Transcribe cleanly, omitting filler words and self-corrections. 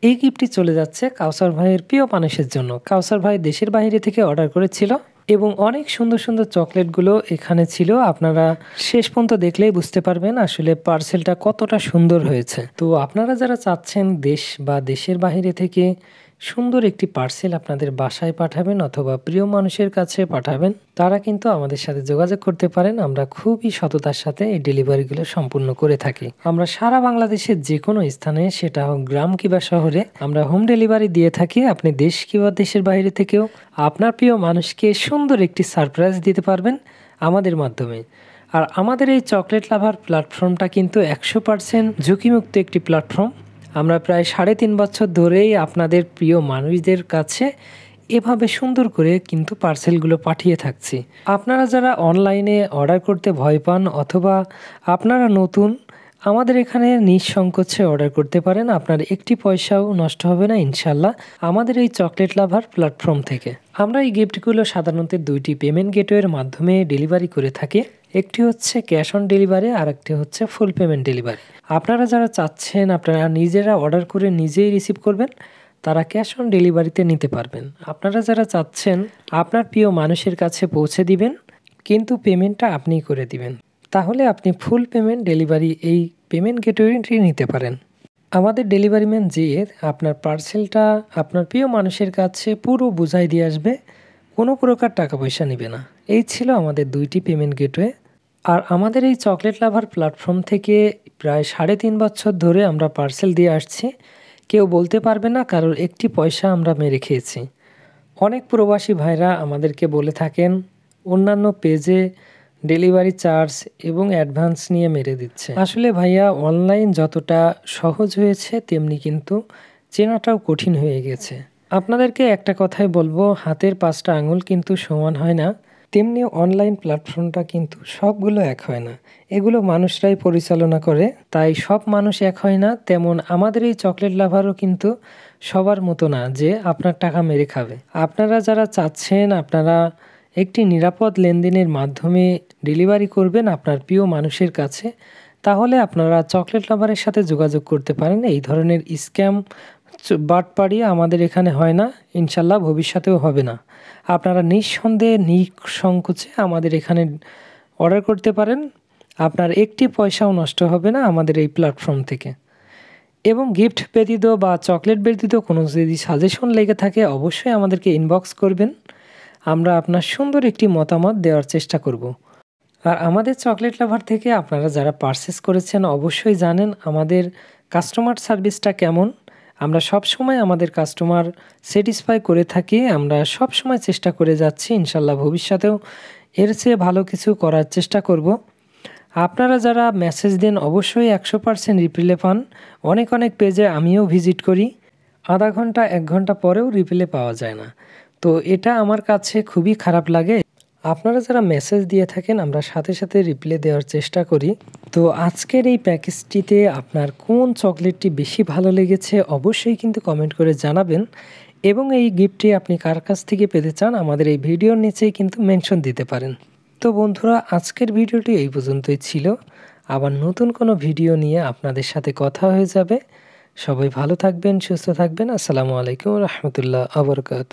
এই গিফটটি চলে যাচ্ছে কাউসার ভাইয়ের প্রিয় মানুষের জন্য। কাউসার ভাই দেশের বাইরে থেকে অর্ডার করেছিল এবং অনেক সুন্দর সুন্দর চকলেটগুলো এখানে ছিল। আপনারা শেষ পর্যন্ত দেখলেই বুঝতে পারবেন আসলে পার্সেলটা কতটা সুন্দর হয়েছে। তো আপনারা যারা চাচ্ছেন দেশ বা দেশের বাইরে থেকে সুন্দর একটি পার্সেল আপনাদের বাসায় পাঠাবেন অথবা প্রিয় মানুষের কাছে পাঠাবেন, তারা কিন্তু আমাদের সাথে যোগাযোগ করতে পারেন। আমরা খুবই সততার সাথে এই ডেলিভারিগুলো সম্পূর্ণ করে থাকি। আমরা সারা বাংলাদেশের যে কোনো স্থানে, সেটা হোক গ্রাম কিংবা শহরে, আমরা হোম ডেলিভারি দিয়ে থাকি। আপনি দেশ কিংবা দেশের বাইরে থেকেও আপনার প্রিয় মানুষকে সুন্দর একটি সারপ্রাইজ দিতে পারবেন আমাদের মাধ্যমে। আর আমাদের এই চকলেট লাভার প্ল্যাটফর্মটা কিন্তু 100% ঝুঁকিমুক্ত একটি প্ল্যাটফর্ম। আমরা প্রায় 3.5 বছর ধরেই আপনাদের প্রিয় মানুষদের কাছে এভাবে সুন্দর করে কিন্তু পার্সেলগুলো পাঠিয়ে থাকছি। আপনারা যারা অনলাইনে অর্ডার করতে ভয় পান অথবা আপনারা নতুন, আমাদের এখানে নিঃসংকোচে অর্ডার করতে পারেন। আপনার একটি পয়সাও নষ্ট হবে না ইনশাল্লাহ আমাদের এই চকলেট লাভার প্ল্যাটফর্ম থেকে। আমরা এই গিফটগুলো সাধারণত 2টি পেমেন্ট গেটওয়ের মাধ্যমে ডেলিভারি করে থাকি। একটি হচ্ছে ক্যাশ অন ডেলিভারি আর একটি হচ্ছে ফুল পেমেন্ট ডেলিভারি। আপনারা যারা চাচ্ছেন আপনারা নিজেরা অর্ডার করে নিজেই রিসিভ করবেন, তারা ক্যাশ অন ডেলিভারিতে নিতে পারবেন। আপনারা যারা চাচ্ছেন আপনার প্রিয় মানুষের কাছে পৌঁছে দিবেন কিন্তু পেমেন্টটা আপনিই করে দিবেন, তাহলে আপনি ফুল পেমেন্ট ডেলিভারি এই পেমেন্ট গেটওয়েটি নিতে পারেন। আমাদের ডেলিভারি ম্যান যেয়ে আপনার পার্সেলটা আপনার প্রিয় মানুষের কাছে পুরো বুঝাই দিয়ে আসবে, কোনো প্রকার টাকা পয়সা নেবে না। এই ছিল আমাদের 2টি পেমেন্ট গেটওয়ে। আর আমাদের এই চকলেট লাভার প্ল্যাটফর্ম থেকে প্রায় 3.5 বছর ধরে আমরা পার্সেল দিয়ে আসছি। কেউ বলতে পারবে না কারোর একটি পয়সা আমরা মেরে খেয়েছি। অনেক প্রবাসী ভাইরা আমাদেরকে বলে থাকেন অন্যান্য পেজে ডেলিভারি চার্জ এবং অ্যাডভান্স নিয়ে মেরে দিচ্ছে। আসলে ভাইয়া, অনলাইন যতটা সহজ হয়েছে তেমনি কিন্তু চেনাটাও কঠিন হয়ে গেছে। আপনাদেরকে একটা কথাই বলবো, হাতের 5টা আঙুল কিন্তু সমান হয় না, তেমনি অনলাইন প্ল্যাটফর্মটা কিন্তু সবগুলো এক হয় না। এগুলো মানুষরাই পরিচালনা করে, তাই সব মানুষ এক হয় না। তেমন আমাদের এই চকলেট লাভারও কিন্তু সবার মতো না যে আপনার টাকা মেরে খাবে। আপনারা যারা চাচ্ছেন আপনারা একটি নিরাপদ লেনদেনের মাধ্যমে ডেলিভারি করবেন আপনার প্রিয় মানুষের কাছে, তাহলে আপনারা চকলেট লাভারের সাথে যোগাযোগ করতে পারেন। এই ধরনের স্ক্যাম বাটপাড়ি আমাদের এখানে হয় না, ইনশাল্লাহ ভবিষ্যতেও হবে না। আপনারা নিঃসন্দেহে নিঃসংকোচে আমাদের এখানে অর্ডার করতে পারেন। আপনার একটি পয়সাও নষ্ট হবে না আমাদের এই প্ল্যাটফর্ম থেকে। এবং গিফট ব্যতীত বা চকলেট ব্যতীত কোনো যদি সাজেশন লেগে থাকে অবশ্যই আমাদেরকে ইনবক্স করবেন, আমরা আপনার সুন্দর একটি মতামত দেওয়ার চেষ্টা করব। আর আমাদের চকলেট লাভার থেকে আপনারা যারা পারচেস করেছেন অবশ্যই জানেন আমাদের কাস্টমার সার্ভিসটা কেমন। আমরা সব সময় আমাদের কাস্টমার স্যাটিসফাই করে থাকি। আমরা সব সময় চেষ্টা করে যাচ্ছি, ইনশাল্লাহ ভবিষ্যতেও এর চেয়ে ভালো কিছু করার চেষ্টা করব। আপনারা যারা মেসেজ দেন অবশ্যই 100% রিপ্লাই পান। অনেক অনেক পেজে আমিও ভিজিট করি, আধা ঘন্টা 1 ঘন্টা পরেও রিপ্লাই পাওয়া যায় না। তো এটা আমার কাছে খুবই খারাপ লাগে। আপনারা যারা মেসেজ দিয়ে থাকেন আমরা সাথে সাথে রিপ্লাই দেওয়ার চেষ্টা করি। তো আজকের এই প্যাকেজটিতে আপনার কোন চকলেটটি বেশি ভালো লেগেছে অবশ্যই কিন্তু কমেন্ট করে জানাবেন। এবং এই গিফটটি আপনি কার কাছ থেকে পেতে চান আমাদের এই ভিডিওর নিচেই কিন্তু মেনশন দিতে পারেন। তো বন্ধুরা, আজকের ভিডিওটি এই পর্যন্তই ছিল। আবার নতুন কোনো ভিডিও নিয়ে আপনাদের সাথে কথা হয়ে যাবে। সবাই ভালো থাকবেন, সুস্থ থাকবেন। আসসালামু আলাইকুম রহমতুল্লাহ আবরকাত।